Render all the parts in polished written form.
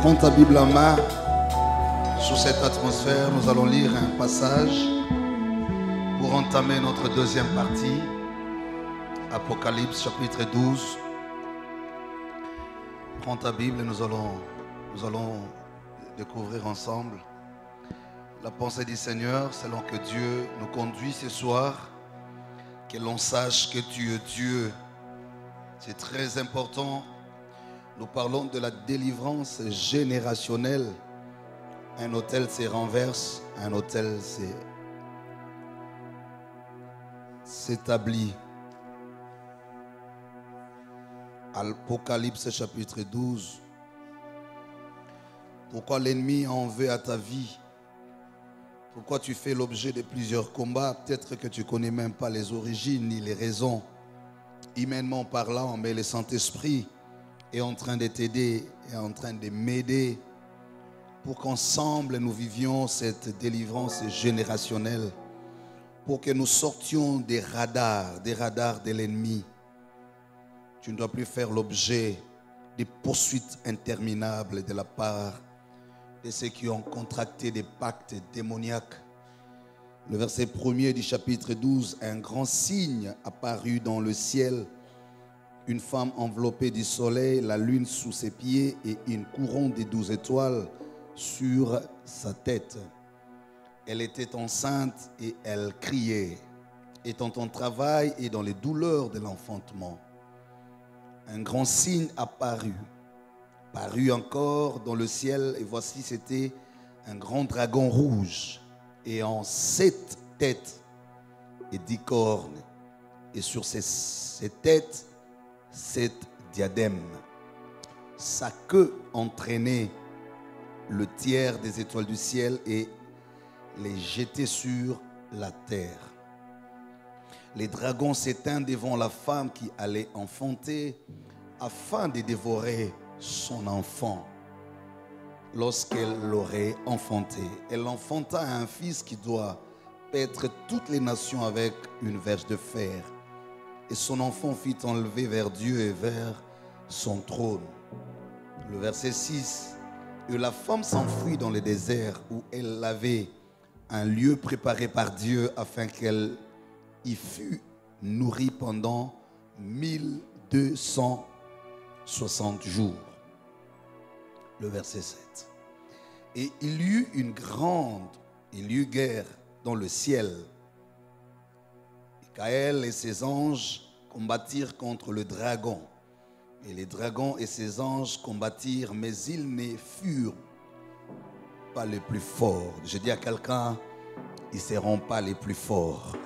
Prends ta Bible en main. Sous cette atmosphère, nous allons lire un passage pour entamer notre deuxième partie. Apocalypse chapitre 12. Prends ta Bible et nous allons découvrir ensemble la pensée du Seigneur selon que Dieu nous conduit ce soir. Que l'on sache que tu es Dieu. C'est très important. Nous parlons de la délivrance générationnelle. Un hôtel se renverse, un hôtel s'établit. Apocalypse chapitre 12. Pourquoi l'ennemi en veut à ta vie? Pourquoi tu fais l'objet de plusieurs combats? Peut-être que tu ne connais même pas les origines ni les raisons. Humainement parlant, mais le Saint-Esprit est en train de t'aider, est en train de m'aider pour qu'ensemble nous vivions cette délivrance générationnelle, pour que nous sortions des radars de l'ennemi. Tu ne dois plus faire l'objet de poursuites interminables de la part de ceux qui ont contracté des pactes démoniaques. Le verset 1er du chapitre 12, un grand signe apparut dans le ciel. Une femme enveloppée du soleil, la lune sous ses pieds et une couronne de 12 étoiles sur sa tête. Elle était enceinte et elle criait, étant en travail et dans les douleurs de l'enfantement. Un grand signe apparut encore dans le ciel, et voici c'était un grand dragon rouge, ayant 7 têtes et 10 cornes, et sur ces têtes 7 diadèmes. Sa queue entraînait le tiers des étoiles du ciel et les jetait sur la terre. Les dragons s'éteignent devant la femme qui allait enfanter afin de dévorer son enfant. Lorsqu'elle l'aurait enfanté, elle enfanta un fils qui doit paître toutes les nations avec une verge de fer. Et son enfant fut enlevé vers Dieu et vers son trône. Le verset 6. Et la femme s'enfuit dans le désert où elle avait un lieu préparé par Dieu afin qu'elle y fût nourrie pendant 1260 jours. Le verset 7. Et il y eut guerre dans le ciel. Michael et ses anges combattirent contre le dragon. Et les dragons et ses anges combattirent, mais ils ne furent pas les plus forts. Je dis à quelqu'un, ils ne seront pas les plus forts.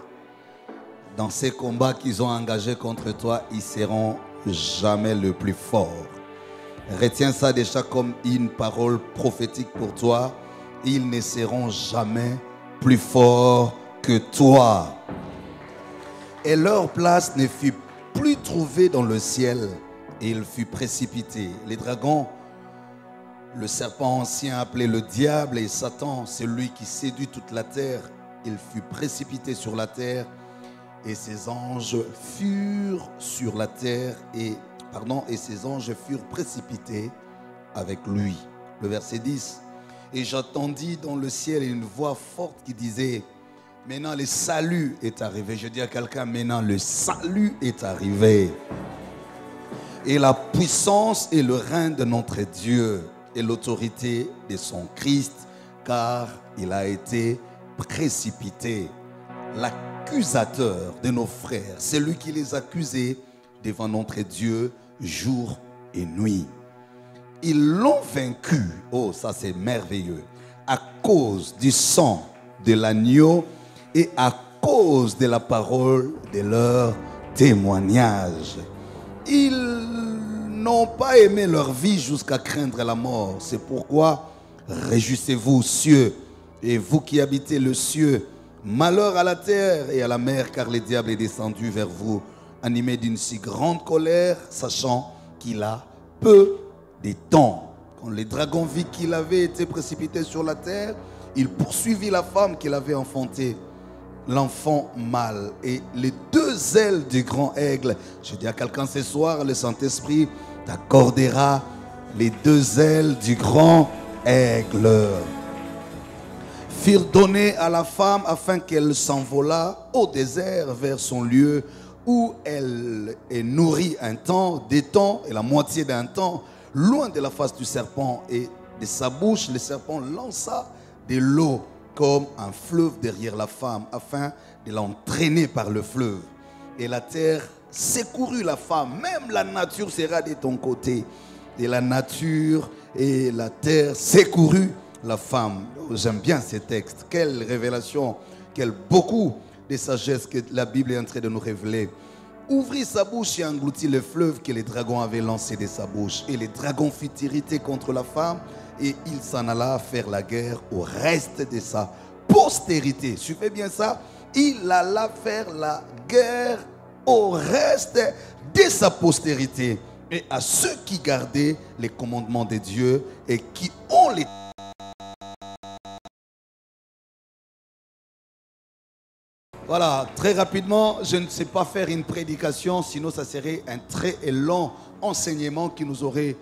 Dans ces combats qu'ils ont engagés contre toi, ils ne seront jamais les plus forts. Retiens ça déjà comme une parole prophétique pour toi. Ils ne seront jamais plus forts que toi. Et leur place ne fut plus trouvée dans le ciel. Et il fut précipité. Les dragons, le serpent ancien appelé le diable et Satan, celui qui séduit toute la terre, il fut précipité sur la terre et ses anges furent sur la terre et ses anges furent précipités avec lui. Le verset 10. Et j'entendis dans le ciel une voix forte qui disait: maintenant le salut est arrivé. Je dis à quelqu'un, maintenant le salut est arrivé. Et la puissance et le règne de notre Dieu et l'autorité de son Christ, car il a été précipité. L'accusateur de nos frères, c'est lui qui les accusait devant notre Dieu jour et nuit. Ils l'ont vaincu, oh ça c'est merveilleux, à cause du sang de l'agneau et à cause de la parole de leur témoignage. Ils n'ont pas aimé leur vie jusqu'à craindre la mort. C'est pourquoi réjouissez-vous, cieux, et vous qui habitez le cieux. Malheur à la terre et à la mer, car le diable est descendu vers vous, animé d'une si grande colère, sachant qu'il a peu de temps. Quand les dragons vit qu'il avait été précipité sur la terre, il poursuivit la femme qu'il avait enfantée, l'enfant mâle, et les 2 ailes du grand aigle. Je dis à quelqu'un ce soir, le Saint-Esprit t'accordera les deux ailes du grand aigle firent donner à la femme afin qu'elle s'envolât au désert vers son lieu où elle est nourrie un temps, des temps et la moitié d'un temps, loin de la face du serpent, et de sa bouche le serpent lança de l'eau comme un fleuve derrière la femme afin de l'entraîner par le fleuve. Et la terre secourut la femme, même la nature sera de ton côté. Et la nature et la terre secourut la femme. J'aime bien ces textes. Quelle révélation, quel beaucoup de sagesse que la Bible est en train de nous révéler. Ouvrit sa bouche et engloutit le fleuve que les dragons avaient lancé de sa bouche. Et les dragons furent irrités contre la femme et il s'en alla faire la guerre au reste de sa postérité. Suivez bien ça. Il alla faire la guerre au reste de sa postérité et à ceux qui gardaient les commandements de Dieu et qui ont les... Voilà, très rapidement, je ne sais pas faire une prédication, sinon ça serait un très long enseignement qui nous aurait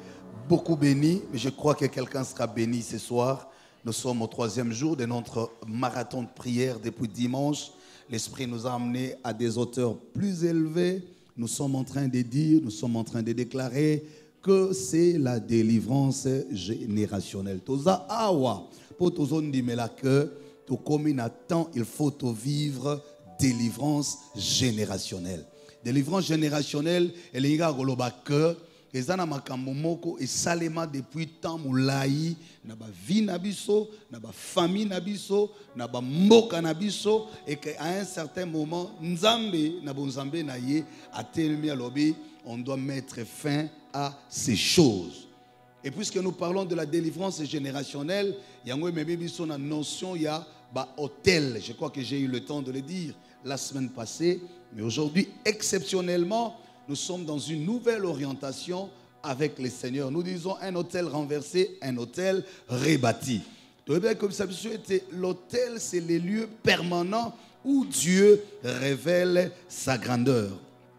beaucoup béni. Mais je crois que quelqu'un sera béni ce soir. Nous sommes au 3e jour de notre marathon de prière depuis dimanche. L'Esprit nous a amenés à des hauteurs plus élevées. Nous sommes en train de dire, nous sommes en train de déclarer que c'est la délivrance générationnelle. Toza awa, pour tous on dit mais là que tout comme il attend, il faut vivre délivrance générationnelle. Délivrance générationnelle, elle est goloba que ezana makambo moko et salema depuis temps moulayi na ba vie na biso na ba famille na biso na ba mboka na biso et qu'à un certain moment nzambe na bonzambe na ye atelemi alobi on doit mettre fin à ces choses. Et puisque nous parlons de la délivrance générationnelle, il y a une notion, il y a hôtel. Je crois que j'ai eu le temps de le dire la semaine passée. Mais aujourd'hui, exceptionnellement, nous sommes dans une nouvelle orientation avec les seigneurs. Nous disons un hôtel renversé, un hôtel rebâti. L'hôtel, c'est les lieux permanents où Dieu révèle sa grandeur.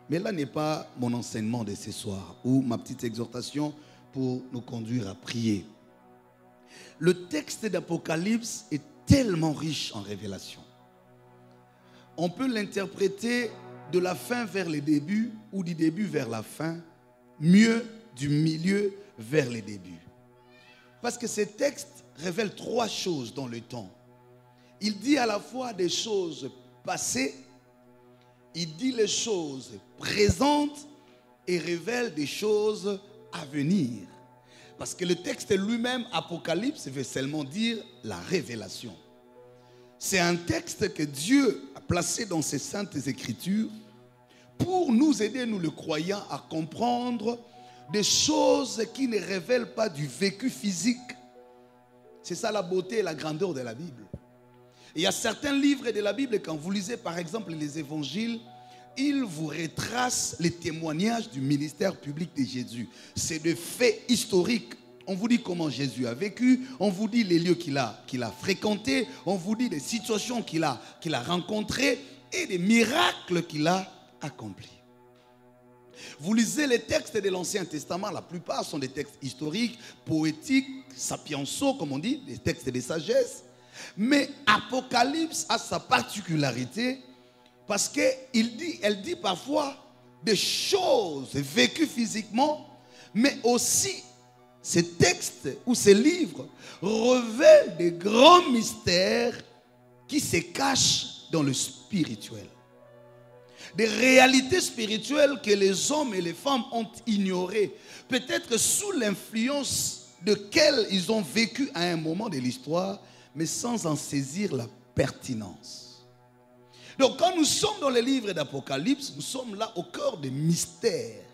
Mais là n'est pas mon enseignement de ce soir ou ma petite exhortation pour nous conduire à prier. Le texte d'Apocalypse est tellement riche en révélations. On peut l'interpréter de la fin vers le début ou du début vers la fin, mieux du milieu vers le début. Parce que ce texte révèle 3 choses dans le temps. Il dit à la fois des choses passées, il dit les choses présentes et révèle des choses à venir. Parce que le texte lui-même, Apocalypse, veut seulement dire la révélation. C'est un texte que Dieu a placé dans ses saintes écritures pour nous aider, nous le croyants, à comprendre des choses qui ne révèlent pas du vécu physique. C'est ça la beauté et la grandeur de la Bible. Et il y a certains livres de la Bible, quand vous lisez par exemple les évangiles, ils vous retracent les témoignages du ministère public de Jésus. C'est des faits historiques. On vous dit comment Jésus a vécu, on vous dit les lieux qu'il a fréquentés, on vous dit les situations qu'il a rencontrées et des miracles qu'il a accomplis. Vous lisez les textes de l'Ancien Testament, la plupart sont des textes historiques, poétiques, sapienceaux, comme on dit, des textes de sagesse. Mais Apocalypse a sa particularité parce qu'elle dit parfois des choses vécues physiquement, mais aussi ces textes ou ces livres révèlent des grands mystères qui se cachent dans le spirituel. Des réalités spirituelles que les hommes et les femmes ont ignorées, peut-être sous l'influence de quelles ils ont vécu à un moment de l'histoire, mais sans en saisir la pertinence. Donc quand nous sommes dans les livres d'Apocalypse, nous sommes là au cœur des mystères.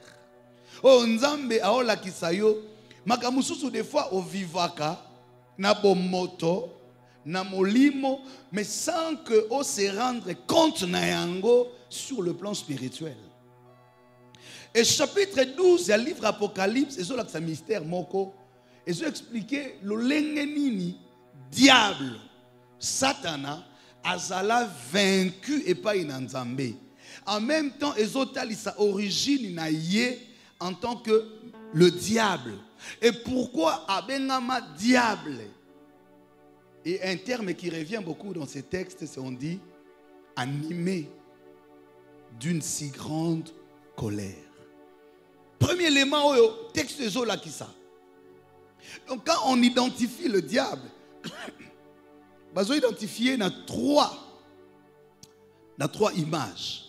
Oh Nzambe aola kisayo, makamususu des fois au vivaka, na bomoto, na molimo, mais sans que on se rendre compte na yango sur le plan spirituel. Et chapitre 12 du livre Apocalypse, ils ont un mystère moko, ils ont expliqué le lengenini, diable, Satana, azala vaincu et pas inanzambe. En même temps, ils ont sa origine na yé en tant que le diable. Et pourquoi Abengama diable? Et un terme qui revient beaucoup dans ces textes, c'est on dit animé d'une si grande colère. Premier élément, texte de Zola qui ça. Donc quand on identifie le diable, on va identifier dans trois images.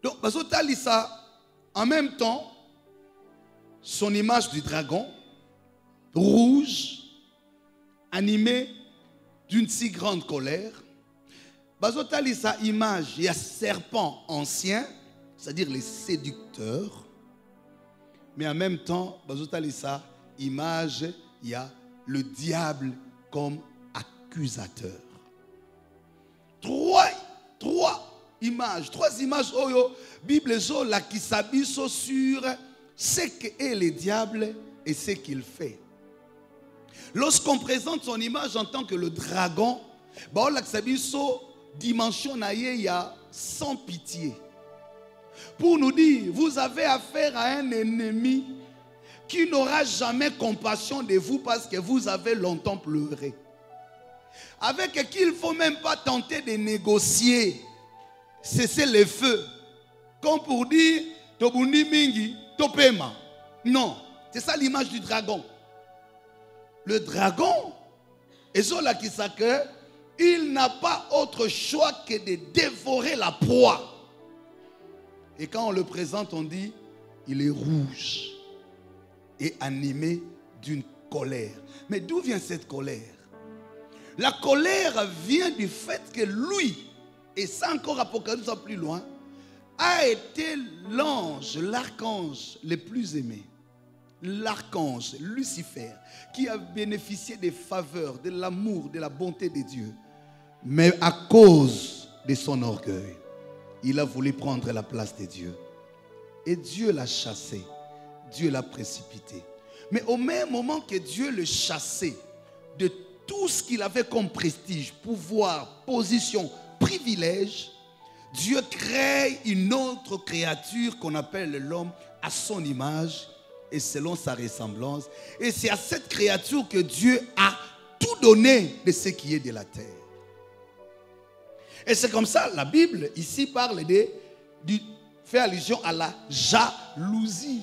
Donc, en même temps, son image du dragon, rouge, animé d'une si grande colère. Sa image, il y a serpent ancien, c'est-à-dire les séducteurs. Mais en même temps, sa image, il y a le diable comme accusateur. Trois images, Bible la qui s'habille sur ce qu'est le diable et ce qu'il fait. Lorsqu'on présente son image en tant que le dragon, la qui s'habille sur dimension il y a sans pitié. Pour nous dire, vous avez affaire à un ennemi qui n'aura jamais compassion de vous parce que vous avez longtemps pleuré. Avec qui il ne faut même pas tenter de négocier. Cesser le feu. Comme pour dire, Tobundi Mingi, Topema. Non, c'est ça l'image du dragon. Le dragon, et cela qui s'accueille, il n'a pas autre choix que de dévorer la proie. Et quand on le présente, on dit, il est rouge et animé d'une colère. Mais d'où vient cette colère? La colère vient du fait que lui, et ça encore Apocalypse plus loin, a été l'ange, l'archange le plus aimé. L'archange, Lucifer, qui a bénéficié des faveurs, de l'amour, de la bonté de Dieu. Mais à cause de son orgueil, il a voulu prendre la place de Dieu. Et Dieu l'a chassé. Dieu l'a précipité. Mais au même moment que Dieu le chassait de tout ce qu'il avait comme prestige, pouvoir, position, privilège, Dieu crée une autre créature qu'on appelle l'homme à son image et selon sa ressemblance. Et c'est à cette créature que Dieu a tout donné de ce qui est de la terre. Et c'est comme ça, la Bible ici parle fait allusion à la jalousie.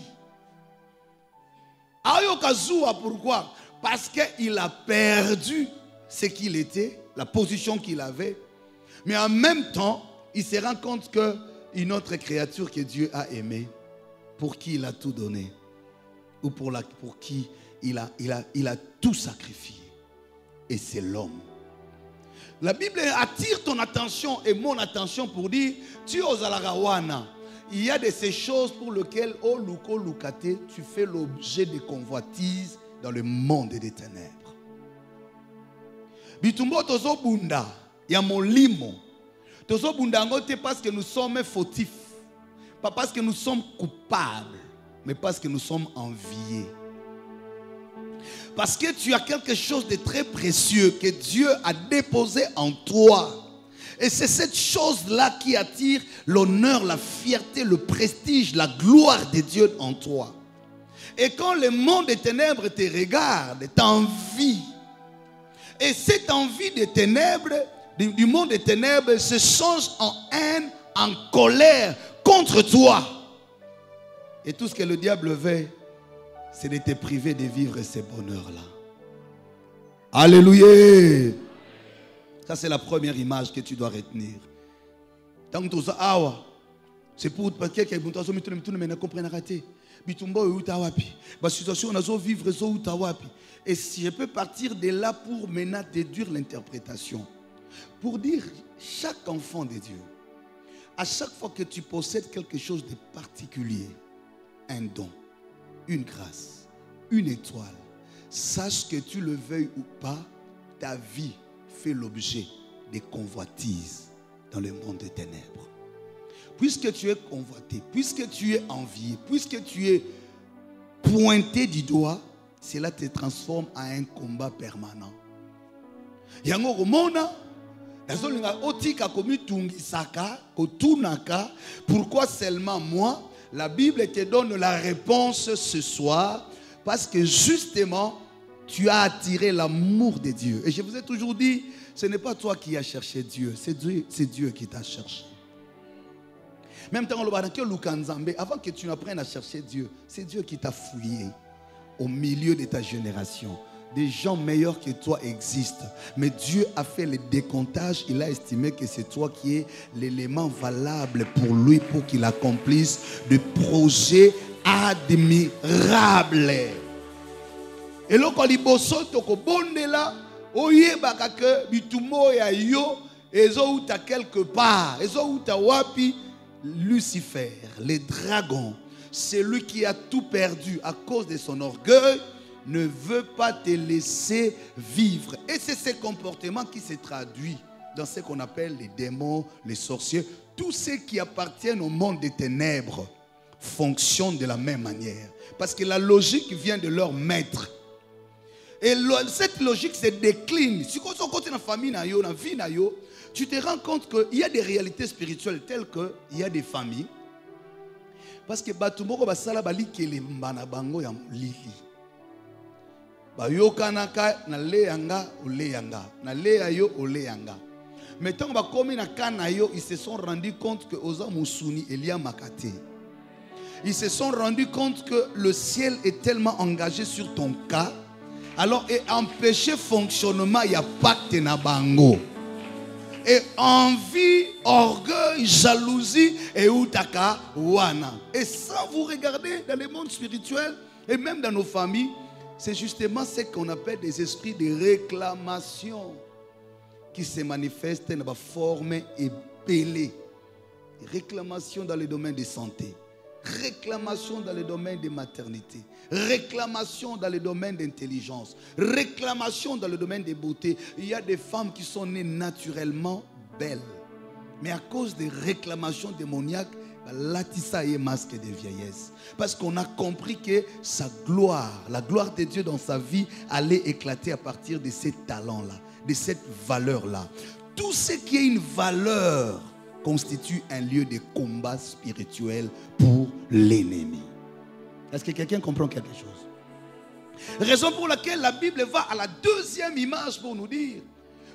Ayokazoua, pourquoi? Parce qu'il a perdu ce qu'il était, la position qu'il avait. Mais en même temps, il se rend compte qu'une autre créature que Dieu a aimée, pour qui il a tout donné, ou pour qui il a tout sacrifié. Et c'est l'homme. La Bible attire ton attention et mon attention pour dire, tu es aux Alarawana. Il y a de ces choses pour lesquelles, oh Luko Lukate, tu fais l'objet de convoitises dans le monde des ténèbres. Bitumbo tozo bunda, ya molimo. Tozo bunda ngote parce que nous sommes fautifs. Pas parce que nous sommes coupables, mais parce que nous sommes enviés. Parce que tu as quelque chose de très précieux que Dieu a déposé en toi. Et c'est cette chose-là qui attire l'honneur, la fierté, le prestige, la gloire de Dieu en toi. Et quand le monde des ténèbres te regarde, t'envie. Et cette envie des ténèbres, du monde des ténèbres, se change en haine, en colère contre toi. Et tout ce que le diable veut, c'est de te priver de vivre ces bonheurs-là. Alléluia. Ça, c'est la première image que tu dois retenir. Tant que tu as c'est pour que quelqu'un ne comprenne pas. Et si je peux partir de là pour maintenant déduire l'interprétation. Pour dire, chaque enfant de Dieu, à chaque fois que tu possèdes quelque chose de particulier, un don, une grâce, une étoile, sache que tu le veuilles ou pas, ta vie fait l'objet des convoitises dans le monde des ténèbres. Puisque tu es convoité, puisque tu es envié, puisque tu es pointé du doigt, cela te transforme en un combat permanent. Yango romona, pourquoi seulement moi? La Bible te donne la réponse ce soir parce que justement, tu as attiré l'amour de Dieu. Et je vous ai toujours dit, ce n'est pas toi qui as cherché Dieu, c'est Dieu qui t'a cherché. Même temps, avant que tu n'apprennes à chercher Dieu, c'est Dieu qui t'a fouillé au milieu de ta génération. Des gens meilleurs que toi existent. Mais Dieu a fait le décomptage. Il a estimé que c'est toi qui es l'élément valable pour lui, pour qu'il accomplisse des projets admirables. Et là, quand il bosse, oyebaka ke bitumo ya yo ezouta quelque part, ezouta wapi. Lucifer, le dragon, celui qui a tout perdu à cause de son orgueil, ne veut pas te laisser vivre. Et c'est ce comportement qui se traduit dans ce qu'on appelle les démons, les sorciers. Tous ceux qui appartiennent au monde des ténèbres fonctionnent de la même manière. Parce que la logique vient de leur maître. Et cette logique se décline. Si tu es dans la famille, dans la vie, tu te rends compte qu'il y a des réalités spirituelles telles qu'il y a des familles. Parce que batumoko basala balikele mbana bango ya lili. Bayokanaka na leyanga oleyanga, na leyayo oleyanga. Mais tant que komi na kana yo, ils se sont rendus compte que oza musuni elia makate. Ils se sont rendus compte que le ciel est tellement engagé sur ton cas. Alors et empêcher fonctionnement, il y a pacte na bango. Et envie, orgueil, jalousie et utaka wana. Et ça, vous regardez dans le monde spirituel et même dans nos familles, c'est justement ce qu'on appelle des esprits de réclamation qui se manifestent dans la forme épelée. Réclamation dans le domaine de santé, réclamation dans le domaine de maternité, réclamation dans le domaine d'intelligence, réclamation dans le domaine de beauté. Il y a des femmes qui sont nées naturellement belles, mais à cause des réclamations démoniaques, latissa est masque de vieillesse. Parce qu'on a compris que sa gloire, la gloire de Dieu dans sa vie allait éclater à partir de ces talents-là, de cette valeur-là. Tout ce qui est une valeur constitue un lieu de combat spirituel pour l'ennemi. Est-ce que quelqu'un comprend quelque chose? Raison pour laquelle la Bible va à la deuxième image pour nous dire,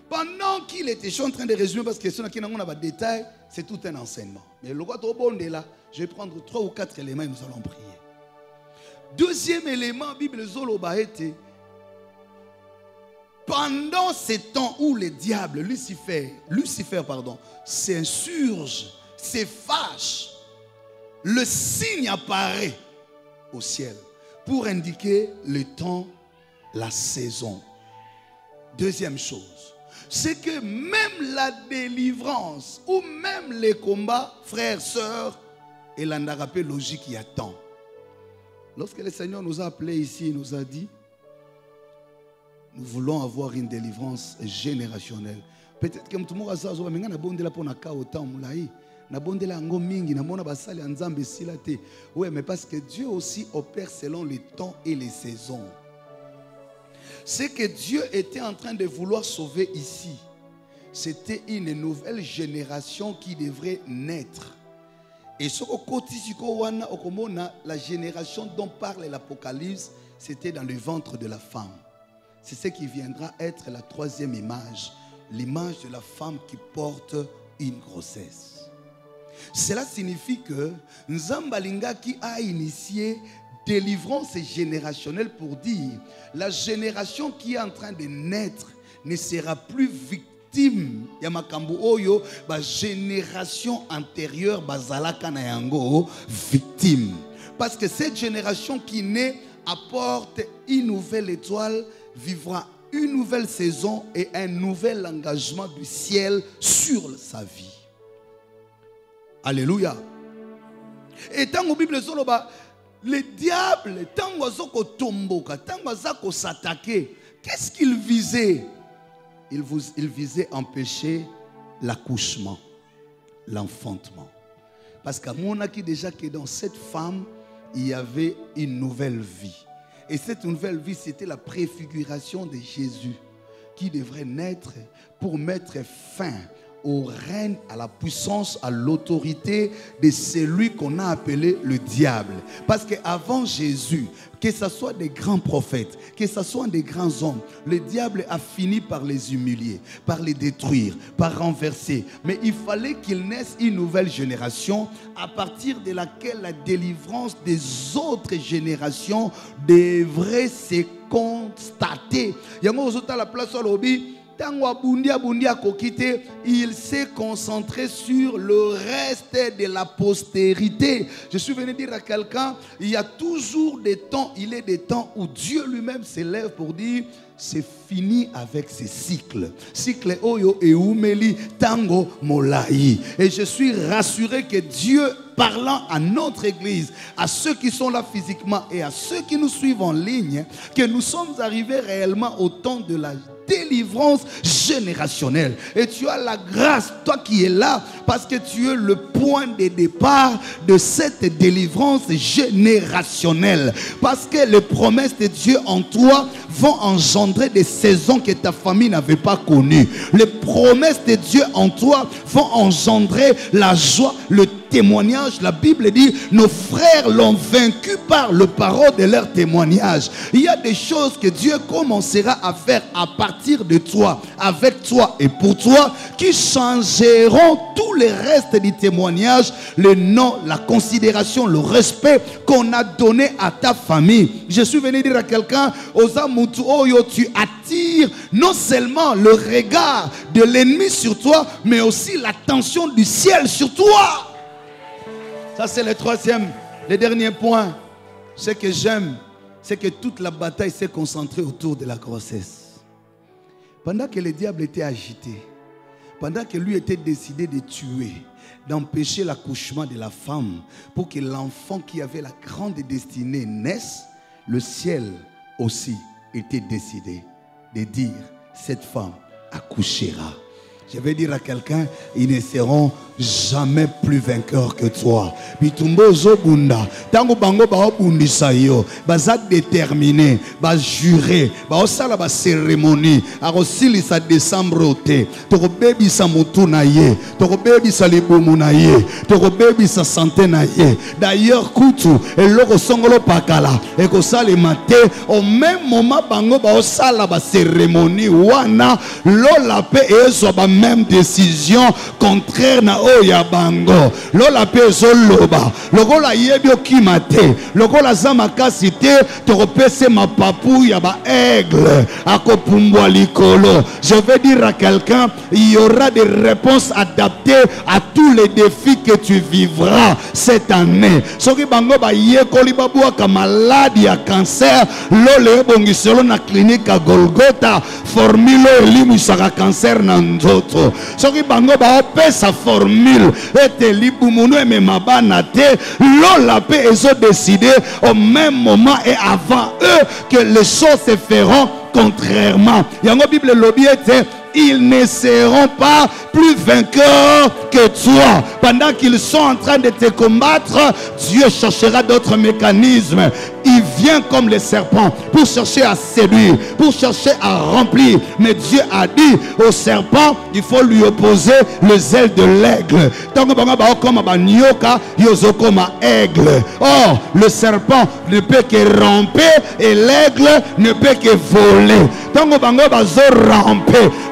pendant qu'il était, je suis en train de résumer parce que si on a des détails, c'est tout un enseignement. Mais le roi est là, je vais prendre 3 ou 4 éléments et nous allons prier. Deuxième élément, Bible Zoloba était, pendant ces temps où le diable, Lucifer, s'insurge, se fâche, le signe apparaît au ciel pour indiquer le temps, la saison. Deuxième chose, c'est que même la délivrance ou même les combats, frères, sœurs, et l'andarapé logique y attend. Lorsque le Seigneur nous a appelés ici, il nous a dit, nous voulons avoir une délivrance générationnelle. Peut-être que tout le monde a dit, oui, mais parce que Dieu aussi opère selon les temps et les saisons. C'est que Dieu était en train de vouloir sauver ici. C'était une nouvelle génération qui devrait naître. Et la génération dont parle l'Apocalypse, c'était dans le ventre de la femme. C'est ce qui viendra être la troisième image, l'image de la femme qui porte une grossesse. Cela signifie que Nzambalinga qui a initié délivrance générationnelle pour dire la génération qui est en train de naître ne sera plus victime ya makambo oyo ba génération antérieure bazalaka na yango victime, parce que cette génération qui naît apporte une nouvelle étoile, vivra une nouvelle saison et un nouvel engagement du ciel sur sa vie. Alléluia. Et tant que la Bible zoloba, le diable, tant que tomboka, tant que s'attaquer, qu'est-ce qu'il visait? Il visait empêcher l'accouchement, l'enfantement. Parce qu'à mon avis déjà que dans cette femme, il y avait une nouvelle vie. Et cette nouvelle vie, c'était la préfiguration de Jésus qui devrait naître pour mettre fin au règne, à la puissance, à l'autorité de celui qu'on a appelé le diable. Parce qu'avant Jésus, que ce soit des grands prophètes, que ce soit des grands hommes, le diable a fini par les humilier, par les détruire, par renverser. Mais il fallait qu'il naisse une nouvelle génération à partir de laquelle la délivrance des autres générations devrait se constater. La place au lobby. Il s'est concentré sur le reste de la postérité. Je suis venu dire à quelqu'un, il y a toujours des temps, il est des temps où Dieu lui-même s'élève pour dire, c'est fini avec ces cycles. Cycle Oyo et Umeli Tango Molai. Et je suis rassuré que Dieu, parlant à notre église, à ceux qui sont là physiquement et à ceux qui nous suivent en ligne, que nous sommes arrivés réellement au temps de la délivrance générationnelle. Et tu as la grâce, toi qui es là, parce que tu es le point de départ de cette délivrance générationnelle. Parce que les promesses de Dieu en toi vont engendrer des saisons que ta famille n'avait pas connues. Les promesses de Dieu en toi vont engendrer la joie, le témoignage. La Bible dit, nos frères l'ont vaincu par le parole de leur témoignage. Il y a des choses que Dieu commencera à faire à partir de toi, avec toi et pour toi, qui changeront tout le reste du témoignage, le nom, la considération, le respect qu'on a donné à ta famille. Je suis venu dire à quelqu'un, Ozamutu Oyo, tu attires non seulement le regard de l'ennemi sur toi, mais aussi l'attention du ciel sur toi. Ça, c'est le dernier point. Ce que j'aime, c'est que toute la bataille s'est concentrée autour de la grossesse. Pendant que le diable était agité, pendant que lui était décidé de tuer, d'empêcher l'accouchement de la femme, pour que l'enfant qui avait la grande destinée naisse, le ciel aussi était décidé de dire, cette femme accouchera. Je vais dire à quelqu'un, ils ne seront jamais plus vainqueurs que toi. Bitumbo zobunda, tango bango ba bundisa yo, baza déterminé, ba juré, ba osala ba cérémonie, arosili sa décembre ote, toko bebi sa mutu na ye, toko bebi sa libumu na ye, toko bebi sa santé na ye. D'ailleurs kutu, eloko songolo pakala, eko sali mate, au même moment bango ba osala ba cérémonie wana, lola pe ezo ba même décision contraire na oya bango. Lola pe zoloba. Logola yebio kimate. Logola zamaka cité. Te repese ma papou ya ba aigle. Akopumbwa likolo. Je vais dire à quelqu'un, il y aura des réponses adaptées à tous les défis que tu vivras cette année. Soki bango ba yekoli babua ka maladie ya cancer. Lole bongiselo na clinique à Golgotha. Formule elimu saka cancer na nzoto. Soki bango ba opé sa formule ete libumuno eme mabana te lola pe ezo décidé au même moment et avant eux que les choses se feront contrairement. Yango Bible lobi ete ils ne seront pas plus vainqueurs que toi. Pendant qu'ils sont en train de te combattre, Dieu cherchera d'autres mécanismes. Il vient comme les serpents pour chercher à séduire, pour chercher à remplir. Mais Dieu a dit au serpent, il faut lui opposer le zèle de l'aigle. Or, le serpent ne peut que ramper et l'aigle ne peut que voler.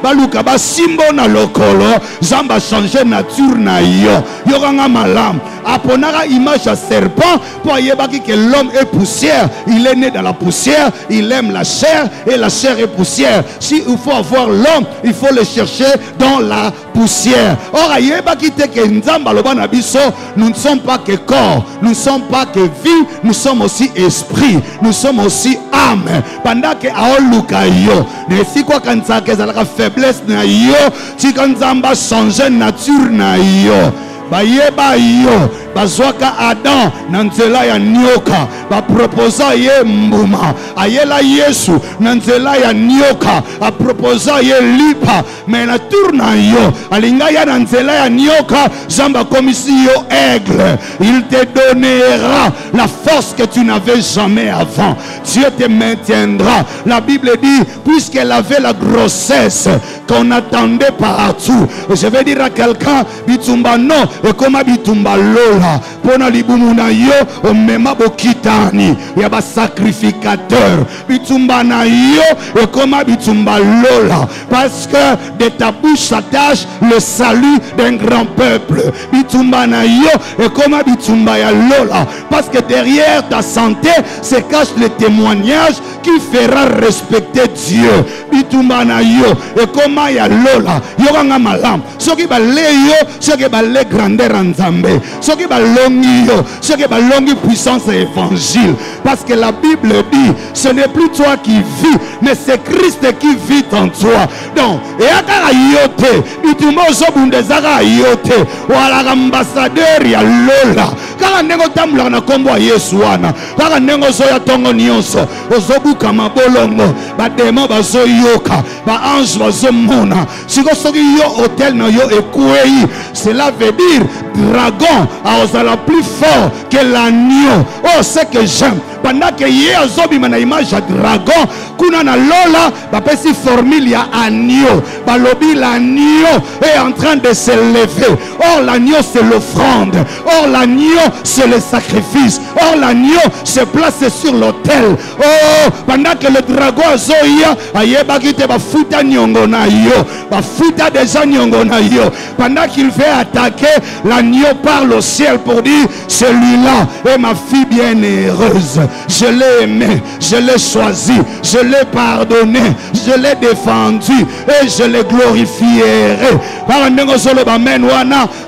Baluka ba simbo na lokolo zamba changer nature na yo yoranga malam aponaka image à serpent pour yebaki que l'homme est poussière, il est né dans la poussière, il aime la chair et la chair est poussière. Si il faut avoir l'homme, il faut le chercher dans la poussière. Or yebaki te que nzamba loba na biso, nous ne sommes pas que corps, nous ne sommes pas que vie, nous sommes aussi esprit, nous sommes aussi âme. Pendant que aoluka yo ne si quoi quand ça que ça la faiblesse na yo, si quand nzamba changer nature na yo. Bayeba yo bazwaka Adam na nzela ya nyoka baproposa ye mbuma ayela Yesu na nzela ya nyoka aproposa ye lipa mais na tour na yo alinga ya na nzela ya nyoka jamba komisi yo aigle. Il te donnera la force que tu n'avais jamais avant. Dieu te maintiendra. La Bible dit puisqu'elle avait la grossesse qu'on attendait partout. Je vais dire à quelqu'un bitumba non et comme bitumba lola pona libumu na yo o mema bokitani ya ba sacrificateur bitumba na yo et comme bitumba lola parce que de ta bouche s'attache le salut d'un grand peuple. Bitumba na yo et comme bitumba ya lola parce que derrière ta santé se cache le témoignage qui fera respecter Dieu. Bitumba na yo et comme ya lola yo nga malam soki ba le yo soki ba le grandeur en Nzambe soki ba longi yo soki ba longi puissance et évangile parce que la Bible dit ce n'est plus toi qui vis mais c'est Christ qui vit en toi. Donc et akara yote bitumba ozobundezaka yote wala ambassadeur ya lola kaka ndenge tambula na kombo ya Yesu wana kaka ndenge zoya tongo nyonso ozobuka mabolongo bademo bazoyoka ba ange bazomona siko soki yo hôtel na yo ekwei cela veut dire dragon a plus fort que l'agneau. Oh c'est que j'aime pendant que ye azobima na image ya dragon kuna na lola bapesi formule ya agneau balobi l'agneau est en train de se lever. Or l'agneau c'est l'offrande, or l'agneau c'est le sacrifice, or l'agneau se place sur l'autel. Oh pendant que le dragon azoya ayebaki te bafuta nyongo na yo bafuta déjà nyongo na yo pendant qu'il fait attaquer l'agneau parle au ciel pour dire celui-là est ma fille bien-heureuse, je l'ai aimé, je l'ai choisi, je l'ai pardonné, je l'ai défendu et je l'ai glorifierai.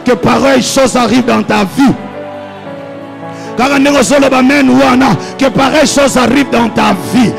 Que pareille chose arrive dans ta vie. Que pareille chose arrive dans ta vie.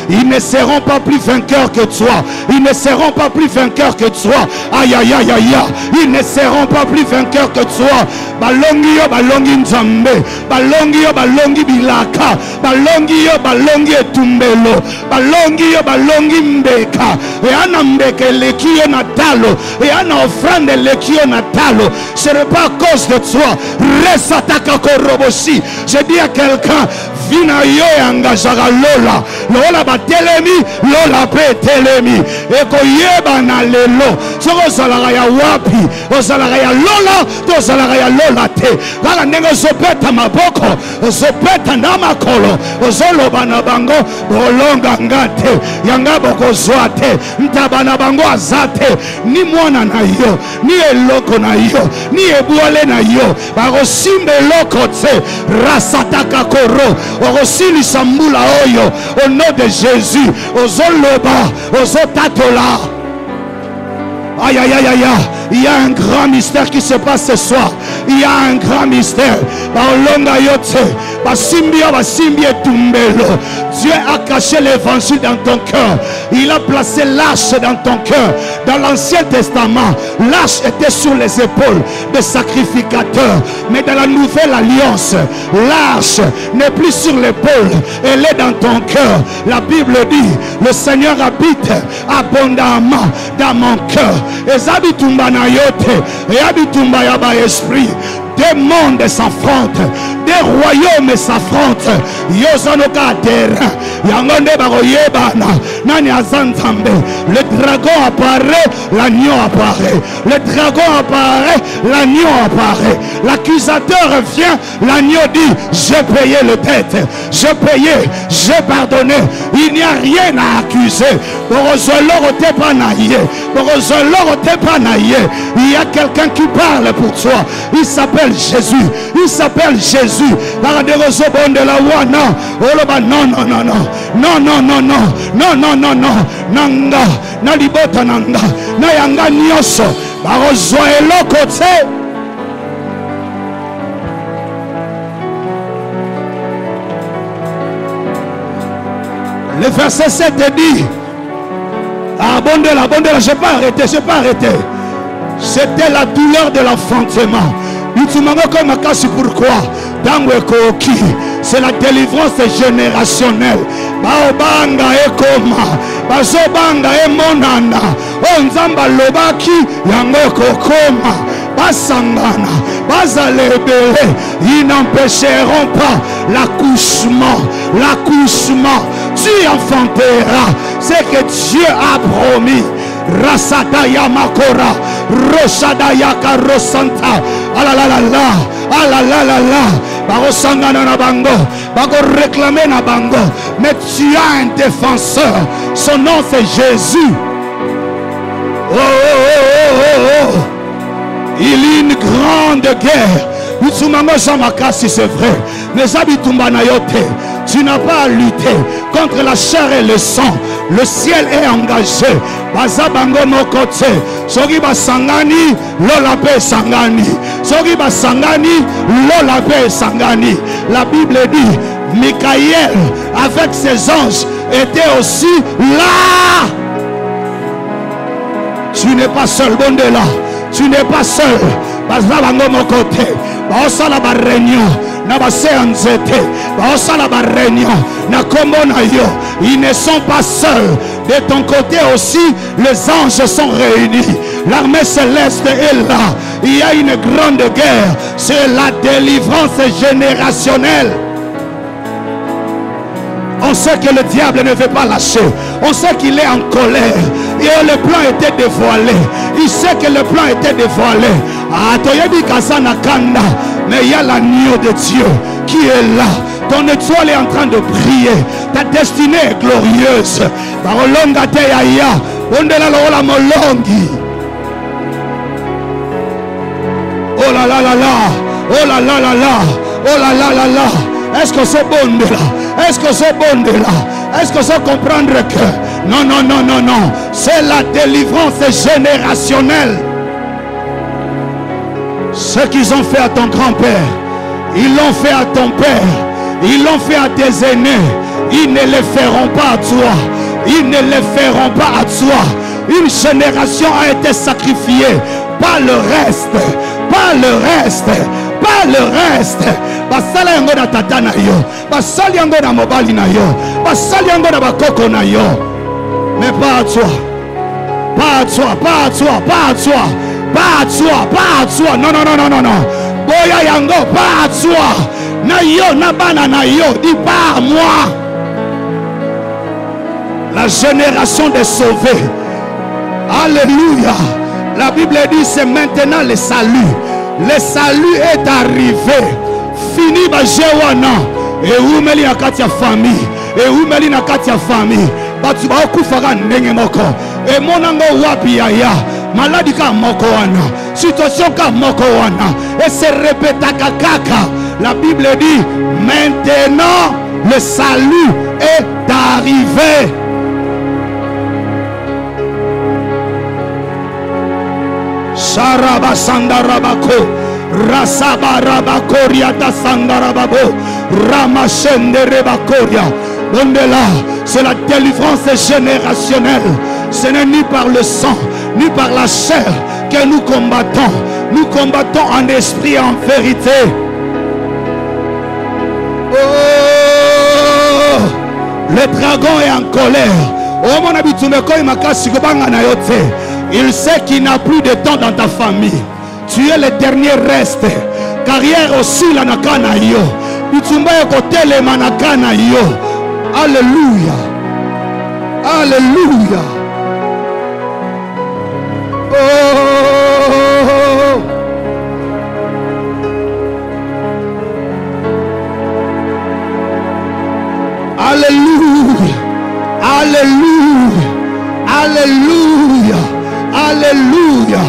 Ils ne seront pas plus vainqueurs que toi. Ils ne seront pas plus vainqueurs que toi. Aïe aïe aïe aïe. Ils ne seront pas plus vainqueurs que toi. Balongi yo balongi nzambe. Balongi yo balongi bilaka. Balongi yo balongi etumbelo. Balongi yo balongi mbeka. Et ana mbeke leki yo natalo. Et ana offrande lekio natalo. Ce n'est pas à cause de toi. Resataka koroboshi. Je dis à quelqu'un, vina yo engagera lola. Lola ba telemi, lola pe telemi. Eko yeba na lelo. Soko salara ya wapi. O salara ya lola, to salara ya lola te. Kaka nengo sopeta maboko, sopeta na makolo. Ozoloba na bango bolonga ngate. Yanga boko zwate. Ntabana bango azate. Ni mwana na yo. Ni eloko na yo, ni ebuale na yo, barosimbe eloko tse, rasataka koro, orosili sambula oyo, au nom de Jésus, ozoloba, ozotatola. Aïe aïe aïe aïe, il y a un grand mystère qui se passe ce soir. Il y a un grand mystère. Dieu a caché l'évangile dans ton cœur. Il a placé l'arche dans ton cœur. Dans l'Ancien Testament, l'arche était sur les épaules des sacrificateurs. Mais dans la Nouvelle Alliance, l'arche n'est plus sur l'épaule. Elle est dans ton cœur. La Bible dit, le Seigneur habite abondamment dans mon cœur. Et zabitumba na yote, et abitumba yaba esprit. Des mondes s'affrontent, des royaumes s'affrontent. Yozonoka terrain, yangonde baroyebana, nani azantambe. Le dragon apparaît, l'agneau apparaît. Le dragon apparaît, l'agneau apparaît. L'accusateur vient, l'agneau dit, j'ai payé le dette, j'ai payé, j'ai pardonné. Il n'y a rien à accuser. Il y a quelqu'un qui parle pour toi. Il s'appelle Jésus. Il s'appelle Jésus. Non, non, non, non. Non, non, non, non. Non, non, non, non. Nanga. Nalibota nanga. Nayanga nyoso. Barozo elokote. Le verset 7 dit, bondela, je n'ai pas arrêté. C'était la douleur de l'enfantement. Pourquoi? C'est la délivrance générationnelle. Baobanga ekoma, bazobanga emonana, onzamba lobaki yango kokoma, basangana, bazalebele, ils n'empêcheront pas l'accouchement. Tu enfanteras ce que Dieu a promis. Rasadaya makora, Rosadaya karosanta, alalalala, alalalala, barosangana na bango, bago réclamer na bango, mais tu as un défenseur, son nom c'est Jésus. Oh, oh, oh, oh, oh. Il y a une grande guerre. C'est vrai, mais tu n'as pas à lutter contre la chair et le sang. Le ciel est engagé. Bazabango mokote. Sogi basangani, lolape sangani. Sogi basangani, lolape sangani. La Bible dit, Michael avec ses anges était aussi là. Tu n'es pas seul, Bondela. Tu n'es pas seul. Bazabango mokote. Baosala ba réunion. Na base anzete. Baosala ba réunion. Na kombo na yo. Ils ne sont pas seuls. De ton côté aussi, les anges sont réunis. L'armée céleste est là. Il y a une grande guerre. C'est la délivrance générationnelle. On sait que le diable ne veut pas lâcher. On sait qu'il est en colère. Et le plan était dévoilé. Il sait que le plan était dévoilé. Mais il y a l'agneau de Dieu qui est là. Ton étoile est en train de briller. Ta destinée est glorieuse. Oh là là là là. Oh là là là là. Oh là là là là. Est-ce que c'est bon de là? Est-ce que c'est bon de là? Est-ce que c'est comprendre que non, non, non, non, non. C'est la délivrance générationnelle. Ce qu'ils ont fait à ton grand-père, ils l'ont fait à ton père, ils l'ont fait à tes aînés. Ils ne le feront pas à toi. Ils ne le feront pas à toi. Une génération a été sacrifiée. Pas le reste. Pas le reste. Pas le reste. Basala yango na tata na yo. Basali yango na mobali na yo. Basali yango na bakoko na yo. Mais pas à toi. Pas à toi. Pas à toi. Pas à toi. Pas à toi. Pas à toi. Non, non, non, non, non, non. Boya yango. Pas à toi. Na yo, na bana na yo. Dis pas à moi. La génération des sauvés. Alléluia. La Bible dit c'est maintenant le salut. Le salut est arrivé. Fini bajewana. Et où meli na kati ya famille. Et où meli na kati ya famille. Batu ba okufaka ndenge moko. Et monango wapi ya. Maladie ka moko wana. Situation ka moko wana. Et se répéta kaka. La Bible dit maintenant le salut est arrivé. Sharaba sandarabako rasaba rabakoria da sandarababo ramashende rebakoria. Bondela, c'est la délivrance générationnelle. Ce n'est ni par le sang ni par la chair que nous combattons. Nous combattons en esprit et en vérité. Oh, le dragon est en colère. Oh mon habitumeko imakasi kubanga na yote. Il sait qu'il n'a plus de temps dans ta famille. Tu es le dernier reste. Carrière aussi la nakana yo. Bitumba côté le manakana yo. Alléluia. Alléluia. Oh. Alléluia. Alléluia. Alléluia. Alléluia.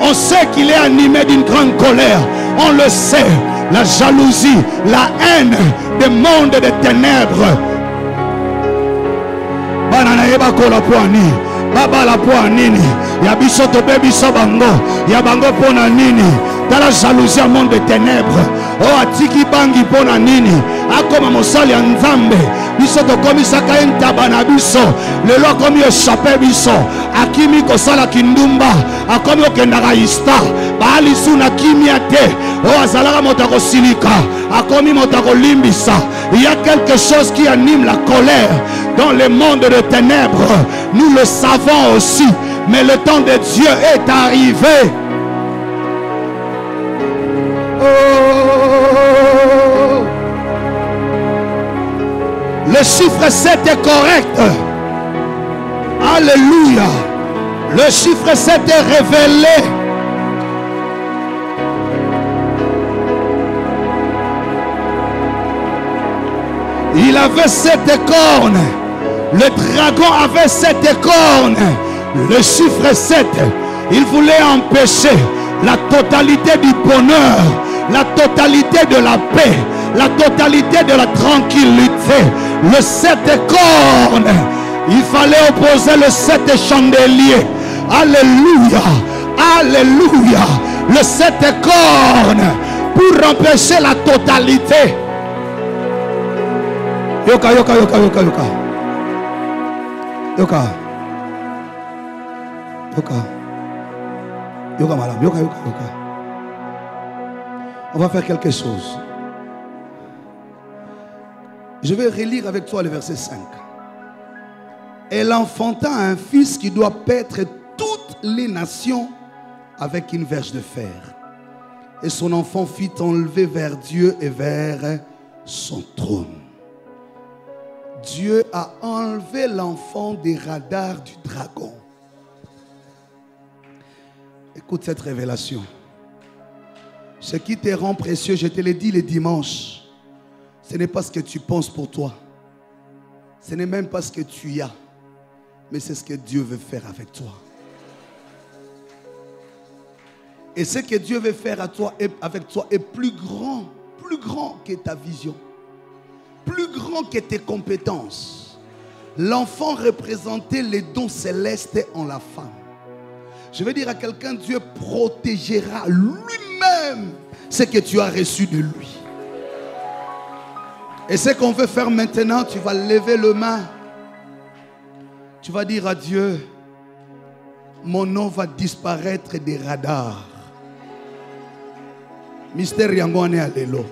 On sait qu'il est animé d'une grande colère. On le sait. La jalousie, la haine des mondes des ténèbres. Banana yeba kola poani. Baba la poanini. Ya biso to bebi sabango. Ya bango pona nini. dans la jalousie à monde des ténèbres. Oh atiki bangi pona nini akoma mosali ya nzambe biso tokomisaka ye ntaba na biso lelo akomi échappe biso akimi kosala kindumba akomi okendaka ista baalisu na kimia te oh azalaka moto akosilika akomi moto akolimbisa. Il y a quelque chose qui anime la colère dans le monde de ténèbres, nous le savons aussi, mais le temps de Dieu est arrivé. Oh. Le chiffre 7 est correct. Alléluia. Le chiffre 7 est révélé. Il avait 7 cornes. Le dragon avait 7 cornes. Le chiffre 7, il voulait empêcher la totalité du bonheur, la totalité de la paix, la totalité de la tranquillité. Le 7 cornes, il fallait opposer le 7 chandeliers. Alléluia, alléluia. Le 7 cornes pour empêcher la totalité. Yoka, yoka, yoka, yoka, yoka. Yoka. Yoka. Yoka, madame. Yoka, yoka, yoka. On va faire quelque chose. Je vais relire avec toi le verset 5. Elle enfanta un fils qui doit paître toutes les nations avec une verge de fer. Et son enfant fit enlever vers Dieu et vers son trône. Dieu a enlevé l'enfant des radars du dragon. Écoute cette révélation. Ce qui te rend précieux, je te l'ai dit le dimanche, ce n'est pas ce que tu penses pour toi. Ce n'est même pas ce que tu as. Mais c'est ce que Dieu veut faire avec toi. Et ce que Dieu veut faire avec toi est plus grand que ta vision. Plus grand que tes compétences. L'enfant représentait les dons célestes en la femme. Je veux dire à quelqu'un, Dieu protégera lui-même ce que tu as reçu de lui. Et ce qu'on veut faire maintenant, tu vas lever le main. Tu vas dire à Dieu, mon nom va disparaître des radars. Mystère Yangone Alelo.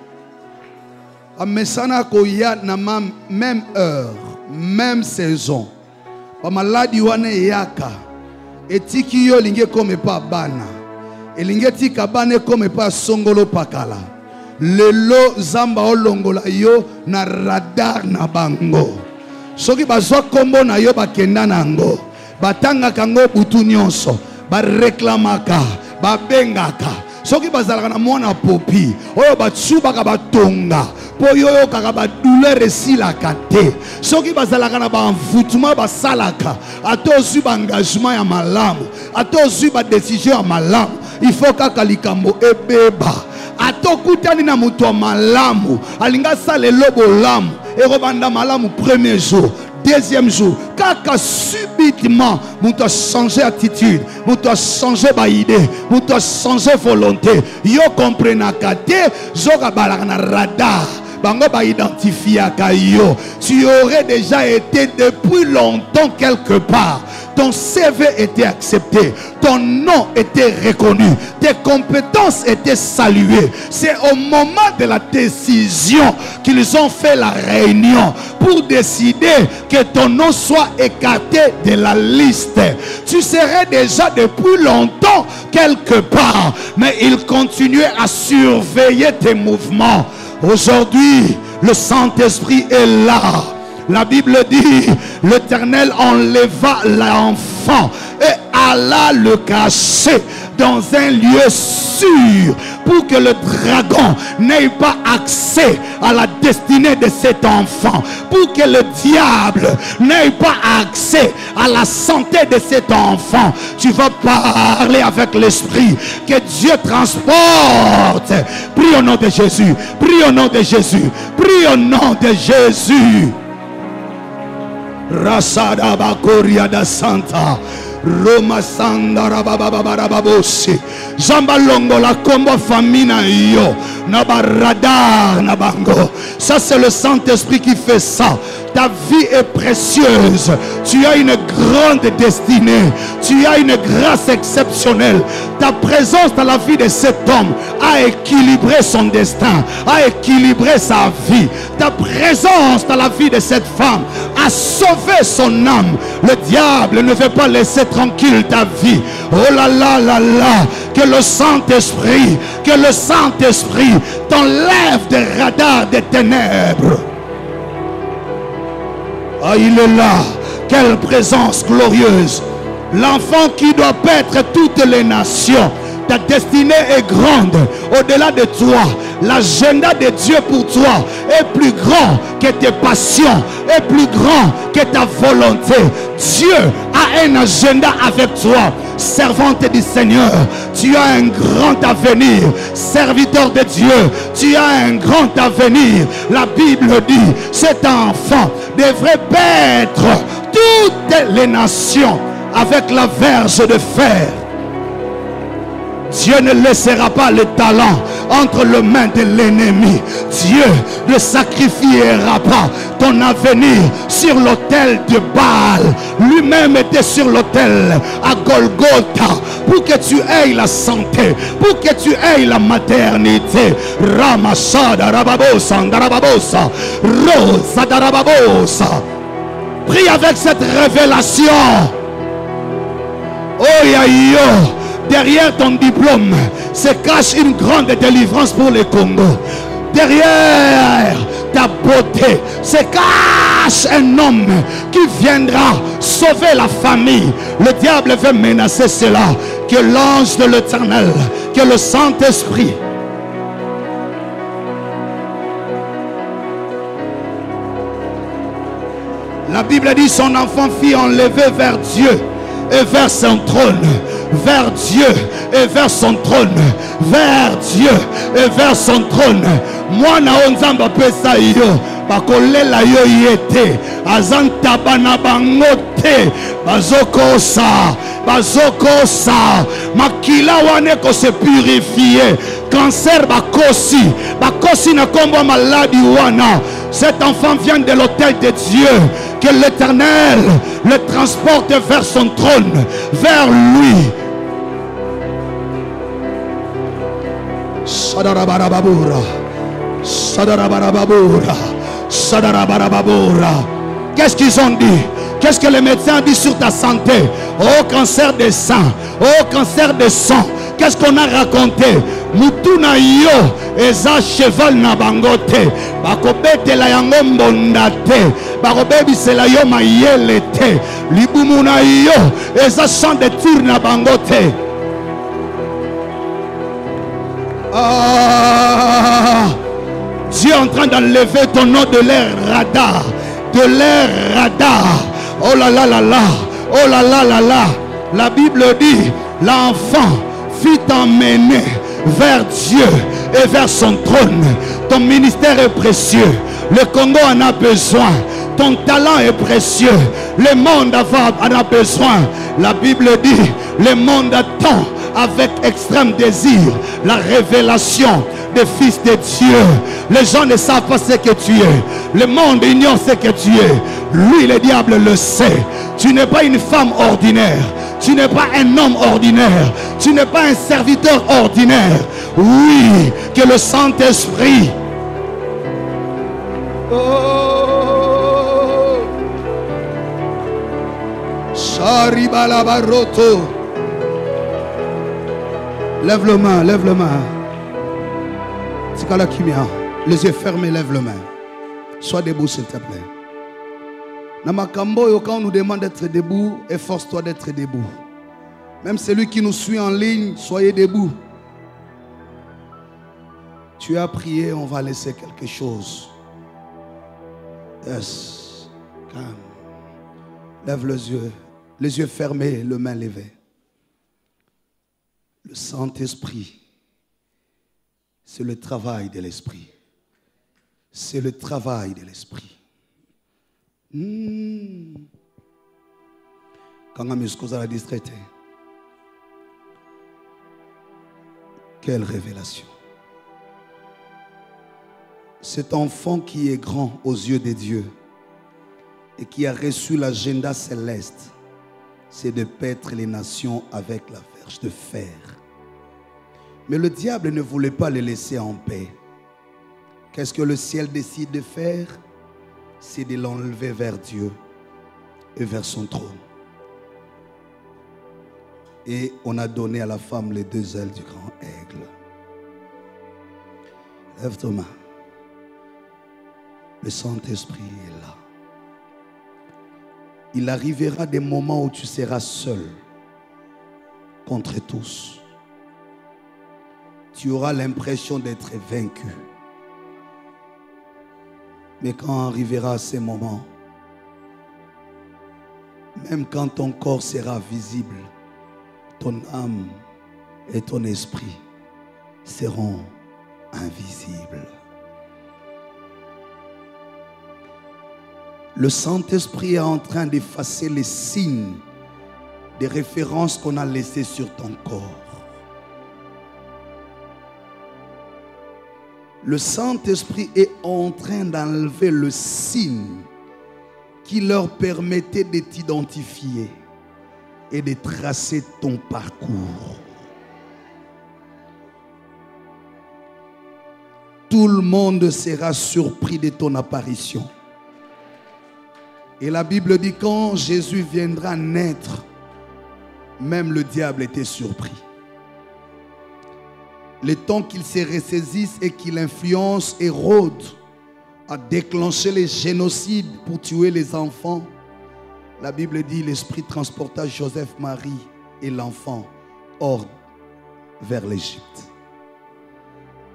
Amesana koya na même heure, même saison. Pa maladi wane yaka. Etiki yo linge kome pa bana. Elinge tika bane kome pa songolo pakala. Lelo zamba olongola yo na radar na bango. Soki bazwa kombo na yo bakenda nango. Batanga kango butu nyonso. Ba reklamaka, ba bengaka. Soki bazalaka na mwana popi, oyo batsubaka batonga, po yoyo kaka ba douleur esilaka te. Soki bazalaka na ba envoûtement basalaka, ato osu ba engagement ya malamu, ato osu ba décision ya malamu, il faut kaka likambo ebeba. Ato kutani na mutu wa malamu, alinga salelo bolamu, erobanda malamu premier jour. Deuxième jour, kaka subitement, vous doit changer attitude, vous doit changer idée, vous doit changer volonté. Yo comprenez kate, zoga balana radar. Bango ba identifier kayo. Tu aurais déjà été depuis longtemps quelque part. Ton CV était accepté, ton nom était reconnu, tes compétences étaient saluées. C'est au moment de la décision qu'ils ont fait la réunion pour décider que ton nom soit écarté de la liste. Tu serais déjà depuis longtemps quelque part, mais ils continuaient à surveiller tes mouvements. Aujourd'hui, le Saint-Esprit est là. La Bible dit, l'Éternel enleva l'enfant et alla le cacher dans un lieu sûr pour que le dragon n'ait pas accès à la destinée de cet enfant, pour que le diable n'ait pas accès à la santé de cet enfant. Tu vas parler avec l'esprit, que Dieu transporte. Prie au nom de Jésus, prie au nom de Jésus, prie au nom de Jésus. Rasada Bakoria da Santa. Roma Sandara Bababarababosi. Jambalongo la combo famina yo. Nabaradar Nabango. Ça c'est le Saint-Esprit qui fait ça. Ta vie est précieuse. Tu as une grande destinée. Tu as une grâce exceptionnelle. Ta présence dans la vie de cet homme a équilibré son destin, a équilibré sa vie. Ta présence dans la vie de cette femme a sauvé son âme. Le diable ne veut pas laisser tranquille ta vie. Oh là là là là. Que le Saint-Esprit t'enlève des radars des ténèbres. Ah, il est là. Quelle présence glorieuse. L'enfant qui doit paître toutes les nations. Ta destinée est grande. Au-delà de toi, l'agenda de Dieu pour toi est plus grand que tes passions, est plus grand que ta volonté. Dieu a un agenda avec toi. Servante du Seigneur, tu as un grand avenir. Serviteur de Dieu, tu as un grand avenir. La Bible dit, cet enfant devrait paître toutes les nations avec la verge de fer. Dieu ne laissera pas le talent entre les mains de l'ennemi. Dieu ne sacrifiera pas ton avenir sur l'autel de Baal. Lui-même était sur l'autel à Golgotha pour que tu aies la santé, pour que tu aies la maternité. Ramashada Rababosa, Darababosa, Rosa Darababosa. Prie avec cette révélation. Oh ya yo. Derrière ton diplôme se cache une grande délivrance pour le Congo. Derrière ta beauté se cache un homme qui viendra sauver la famille. Le diable veut menacer cela. Que l'ange de l'Éternel, que le Saint-Esprit La Bible dit son enfant fut enlevé vers Dieu et vers son trône, vers Dieu et vers son trône, vers Dieu et vers son trône. Moi na onzamba pesa yo bakolela yo yete azanta bana bangote bazokosa makila wane ko se purifier cancer bakosi na kombo maladi wana. Cet enfant vient de l'autel de Dieu. Que l'Éternel le transporte vers son trône, vers lui. Qu'est-ce qu'ils ont dit? Qu'est-ce que les médecins disent sur ta santé? Oh, cancer de sang, oh, cancer de sang. Qu'est-ce qu'on a raconté? Mutuna yo eza cheval na bangote bakobete la yango mbondate bakobebisela yo mayele te libumu na yo eza champ de tour na bangote. Dieu est en train d'enlever ton nom de l'air radar, oh là là là là, oh là là là là. La Bible dit l'enfant fut emmené vers Dieu et vers son trône. Ton ministère est précieux. Le Congo en a besoin. Ton talent est précieux. Le monde en a besoin. La Bible dit, le monde attend avec extrême désir la révélation des fils de Dieu. Les gens ne savent pas ce que tu es. Le monde ignore ce que tu es. Lui, le diable, le sait. Tu n'es pas une femme ordinaire. Tu n'es pas un homme ordinaire. Tu n'es pas un serviteur ordinaire. Oui, que le Saint-Esprit lève le main, lève le main. Tikala Kimia, les yeux fermés, lève le main. Sois debout s'il te plaît. Namakambo, quand on nous demande d'être debout, efforce-toi d'être debout. Même celui qui nous suit en ligne, soyez debout. Tu as prié, on va laisser quelque chose. Yes. Calme. Lève les yeux fermés, les mains levées. Le Saint-Esprit, c'est le travail de l'Esprit. C'est le travail de l'Esprit. Quand on m'excuse à la distraite. Quelle révélation. Cet enfant qui est grand aux yeux des dieux et qui a reçu l'agenda céleste, c'est de paître les nations avec la verge de fer. Mais le diable ne voulait pas les laisser en paix. Qu'est-ce que le ciel décide de faire? C'est de l'enlever vers Dieu et vers son trône. Et on a donné à la femme les 2 ailes du grand aigle. Lève ta main. Le Saint-Esprit est là. Il arrivera des moments où tu seras seul contre tous. Tu auras l'impression d'être vaincu. Mais quand arrivera ces moments, même quand ton corps sera visible, ton âme et ton esprit seront invisibles. Le Saint-Esprit est en train d'effacer les signes des références qu'on a laissées sur ton corps. Le Saint-Esprit est en train d'enlever le signe qui leur permettait de t'identifier et de tracer ton parcours. Tout le monde sera surpris de ton apparition. Et la Bible dit quand Jésus viendra naître, même le diable était surpris. Le temps qu'il se ressaisisse et qu'il influence Hérode à déclencher les génocides pour tuer les enfants, la Bible dit l'Esprit transporta Joseph, Marie et l'enfant hors vers l'Égypte.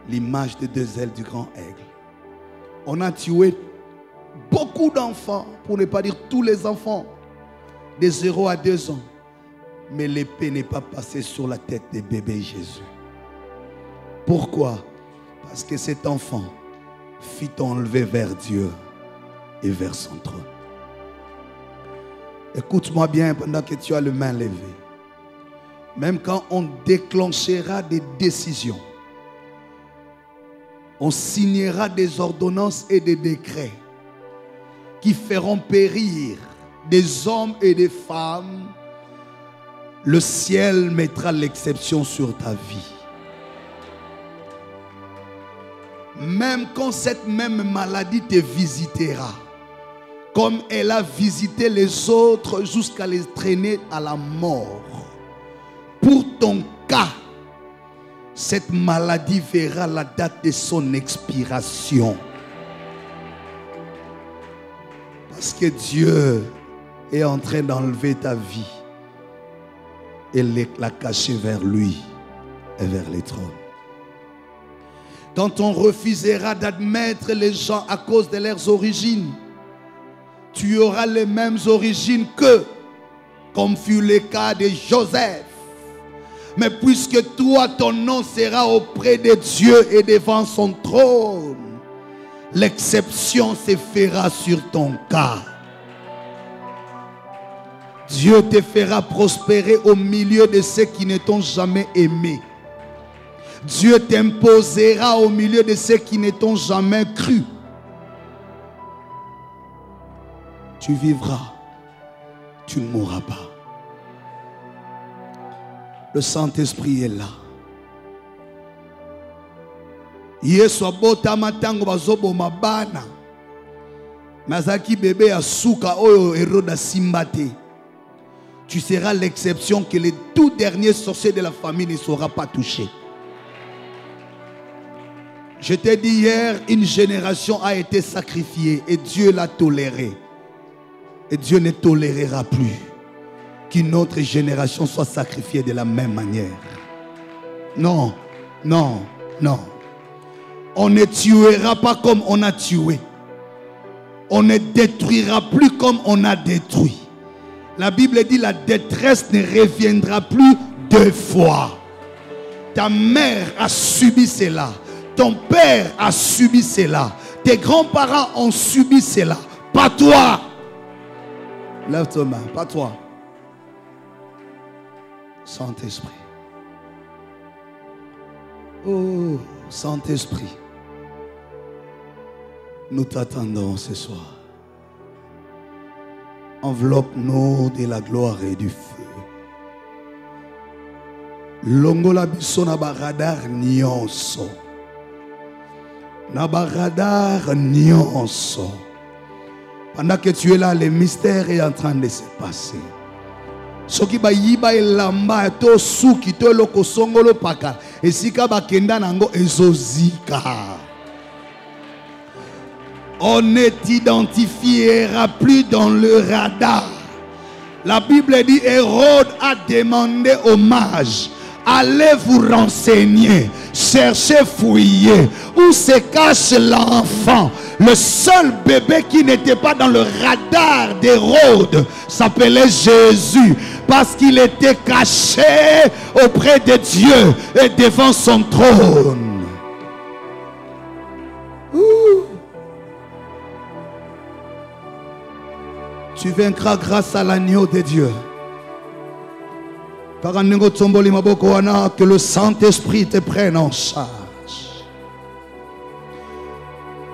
L'image des 2 ailes du grand aigle. On a tué beaucoup d'enfants, pour ne pas dire tous les enfants, de 0 à 2 ans. Mais l'épée n'est pas passée sur la tête des bébés Jésus. Pourquoi? Parce que cet enfant fut enlevé vers Dieu et vers son trône. Écoute-moi bien pendant que tu as les mains levées. Même quand on déclenchera des décisions, on signera des ordonnances et des décrets qui feront périr des hommes et des femmes, le ciel mettra l'exception sur ta vie. Même quand cette même maladie te visitera, comme elle a visité les autres jusqu'à les traîner à la mort, pour ton cas, cette maladie verra la date de son expiration. Parce que Dieu est en train d'enlever ta vie et la cacher vers lui et vers les trônes. Quand on refusera d'admettre les gens à cause de leurs origines, tu auras les mêmes origines qu'eux, comme fut le cas de Joseph. Mais puisque toi, ton nom sera auprès de Dieu et devant son trône, l'exception se fera sur ton cas. Dieu te fera prospérer au milieu de ceux qui ne t'ont jamais aimé. Dieu t'imposera au milieu de ceux qui ne t'ont jamais cru. Tu vivras, tu ne mourras pas. Le Saint-Esprit est là. Yesu abotama tango bazoboma bana. Mazaki bébé asuka oyo Hérode simbate. Tu seras l'exception que les tout derniers sorciers de la famille ne seront pas touchés. Je t'ai dit hier, une génération a été sacrifiée et Dieu l'a tolérée. Et Dieu ne tolérera plus qu'une autre génération soit sacrifiée de la même manière. Non, non, non. On ne tuera pas comme on a tué. On ne détruira plus comme on a détruit. La Bible dit la détresse ne reviendra plus 2 fois. Ta mère a subi cela. Ton père a subi cela. Tes grands-parents ont subi cela. Pas toi. Lève ta main, pas toi. Saint-Esprit. Oh, Saint-Esprit. Nous t'attendons ce soir. Enveloppe-nous de la gloire et du feu. Longola biso na baradar nyonso. Na baradar nyonso. Pendant que tu es là, le mystère est en train de se passer. Soki ba yiba elamba to suki to loko songolo paka. Esika ba kenda nango ezozika. On ne t'identifiera plus dans le radar. La Bible dit, Hérode a demandé aux mages, allez vous renseigner, cherchez, fouillez, où se cache l'enfant. Le seul bébé qui n'était pas dans le radar d'Hérode s'appelait Jésus, parce qu'il était caché auprès de Dieu et devant son trône. Tu vaincras grâce à l'agneau de Dieu. Que le Saint-Esprit te prenne en charge.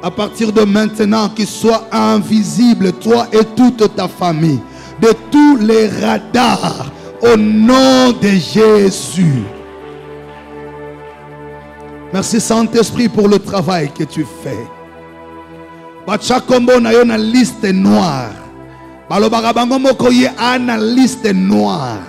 À partir de maintenant, qu'il soit invisible, toi et toute ta famille, de tous les radars, au nom de Jésus. Merci Saint-Esprit pour le travail que tu fais. Bachakombo na yo na liste noire. Balobaka bango moko ye ana liste noire.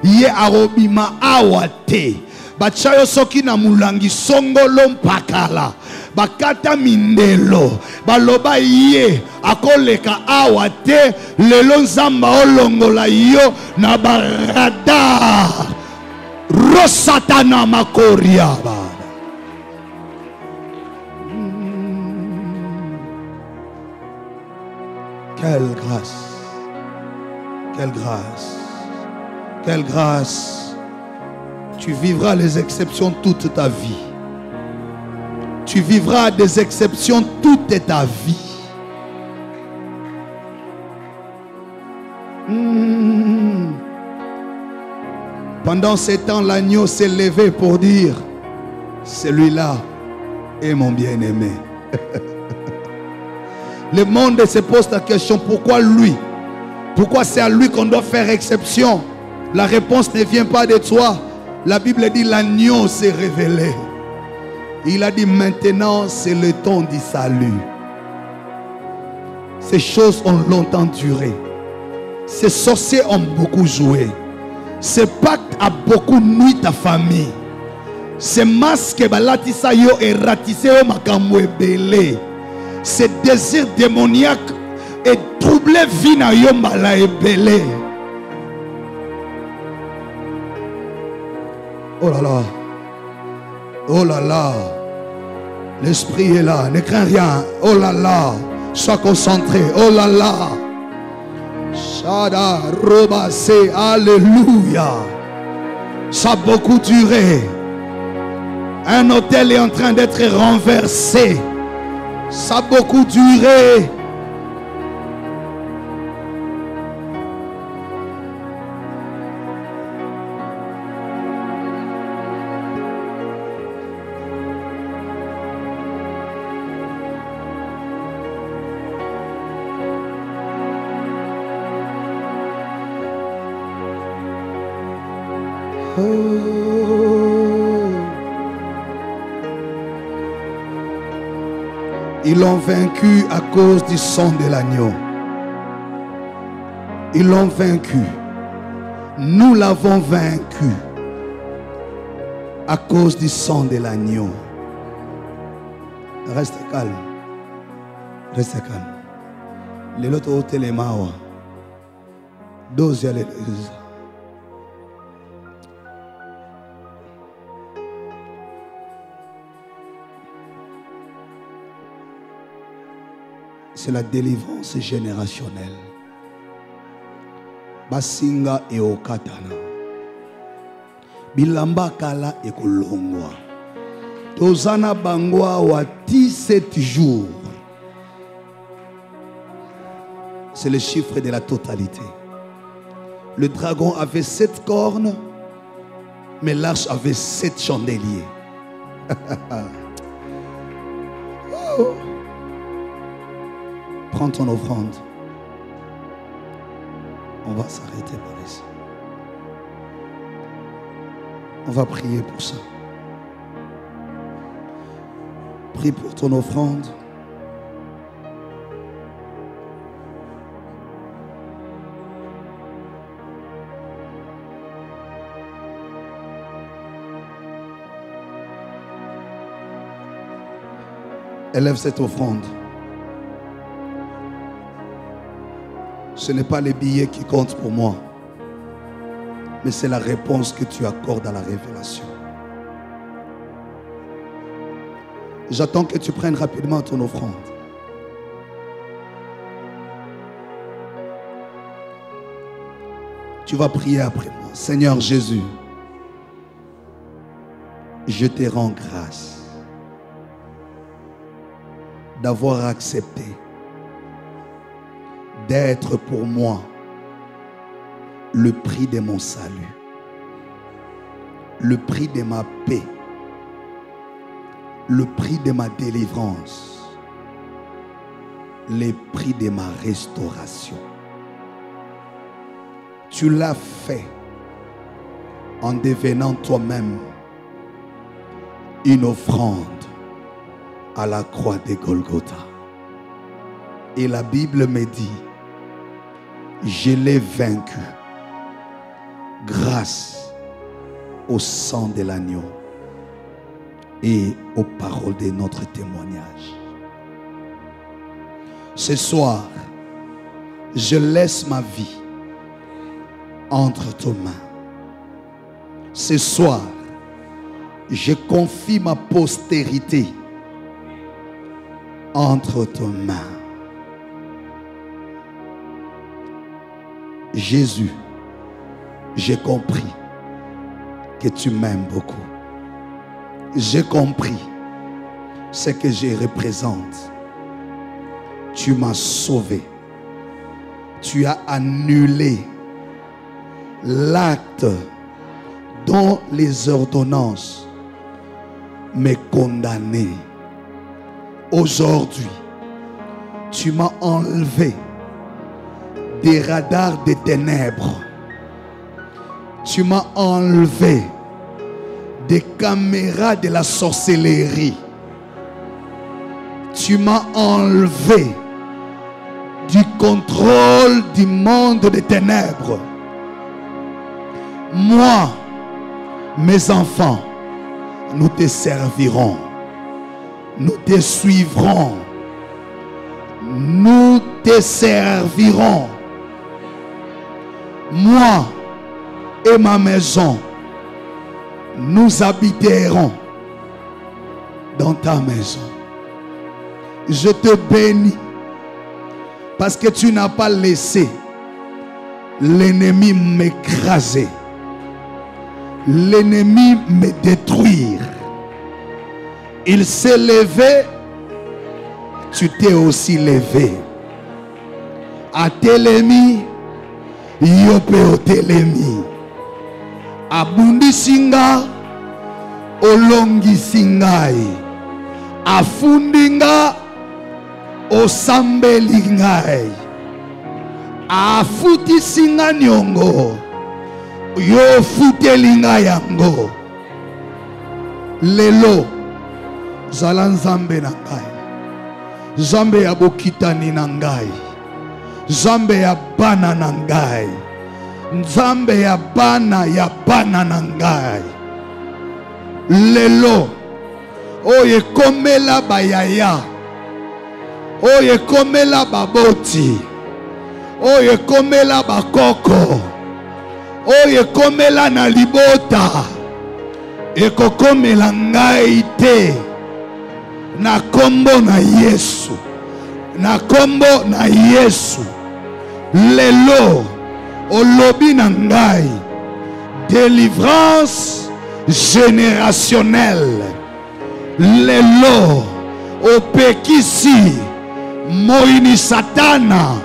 Ye arobima awate. Bachayo soki na mulangi songolo mpakala. Bakata mindelo. Baloba ye akoleka awate. Lelo nzamba olongola yo na barada. Rosatana makoriaba. Quelle grâce. Quelle grâce. Quelle grâce. Tu vivras les exceptions toute ta vie. Tu vivras des exceptions toute ta vie. Pendant ces temps, l'agneau s'est levé pour dire, celui-là est mon bien-aimé. Le monde se pose la question, pourquoi lui? Pourquoi c'est à lui qu'on doit faire exception? La réponse ne vient pas de toi. La Bible dit l'agneau s'est révélé. Il a dit maintenant c'est le temps du salut. Ces choses ont longtemps duré. Ces sorciers ont beaucoup joué. Ce pacte a beaucoup nuit ta famille. Ce masque balatisa yo et ratissé au makamwe belé. Ce désir démoniaque et troublé vina yo mala et belé. Oh là là. Oh là là. L'esprit est là. Ne crains rien. Oh là là. Sois concentré. Oh là là. Shada Robase. Alléluia. Ça a beaucoup duré. Un hôtel est en train d'être renversé. Ça a beaucoup duré. Ils l'ont vaincu à cause du sang de l'agneau. Ils l'ont vaincu. Nous l'avons vaincu à cause du sang de l'agneau. Reste calme. Reste calme. Les autres hôtels les mawa. Dose les c'est la délivrance générationnelle. Basinga et okatana. Bilamba kala et kolongwa. Tozana bangwa wa 17 jours. C'est le chiffre de la totalité. Le dragon avait 7 cornes Mais l'arche avait 7 chandeliers. Oh. Prends ton offrande. On va s'arrêter par ici. On va prier pour ça. Prie pour ton offrande. Élève cette offrande. Ce n'est pas les billets qui comptent pour moi, mais c'est la réponse que tu accordes à la révélation. J'attends que tu prennes rapidement ton offrande. Tu vas prier après moi. Seigneur Jésus, je te rends grâce d'avoir accepté d'être pour moi le prix de mon salut, le prix de ma paix, le prix de ma délivrance, le prix de ma restauration. Tu l'as fait en devenant toi-même une offrande à la croix de Golgotha. Et la Bible me dit, je l'ai vaincu grâce au sang de l'agneau et aux paroles de notre témoignage. Ce soir, je laisse ma vie entre tes mains. Ce soir, je confie ma postérité entre tes mains. Jésus, j'ai compris que tu m'aimes beaucoup. J'ai compris ce que je représente. Tu m'as sauvé. Tu as annulé l'acte dont les ordonnances me condamnaient. Aujourd'hui, tu m'as enlevé des radars des ténèbres. Tu m'as enlevé des caméras de la sorcellerie. Tu m'as enlevé du contrôle du monde des ténèbres. Moi, mes enfants, nous te servirons. Nous te suivrons. Nous te servirons. Moi et ma maison, nous habiterons dans ta maison. Je te bénis parce que tu n'as pas laissé l'ennemi m'écraser, l'ennemi me détruire. Il s'est levé, tu t'es aussi levé. Atelemi, yope otelemi. Abundi singa, olongi singai. Afundinga, osambeli ngai. Afuti singa nyongo, yo futelinga yango. Lelo, zala nzambe na ngai. Nzambe ya bokitani na ngai. Nzambe ya bana na ngai. Nzambe ya bana na ngai. Lelo, oye komela bayaya. Oye komela baboti. Oye komela bakoko. Oye komela na libota. Eko komela ngai te. Na kombo na Yesu. Na kombo na Yesu. Lelo olobi na ngai. Délivrance générationnelle. Lelo opekisi moini satana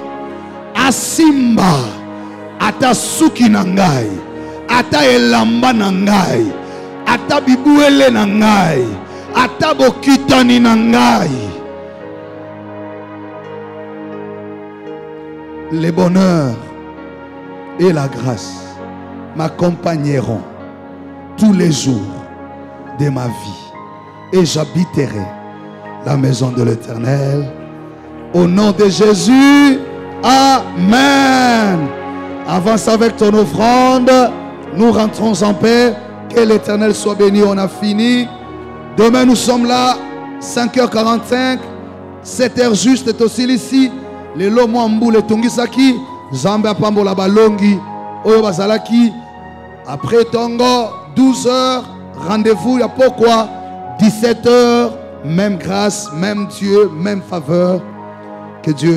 asimba atasuki na ngai ata elamba na ngai, ata bibuele na ngai, ata bokitani na ngai. Le bonheur et la grâce m'accompagneront tous les jours de ma vie et j'habiterai la maison de l'Éternel. Au nom de Jésus, amen. Avance avec ton offrande. Nous rentrons en paix. Que l'Éternel soit béni. On a fini. Demain, nous sommes là, 5h45. 7h juste est aussi ici. Le lomo amboule tungisaki. Zambé apambola balongi. Oyo bazalaki. Après Tongo, 12h. Rendez-vous, il y a pourquoi 17h. Même grâce, même Dieu, même faveur. Que Dieu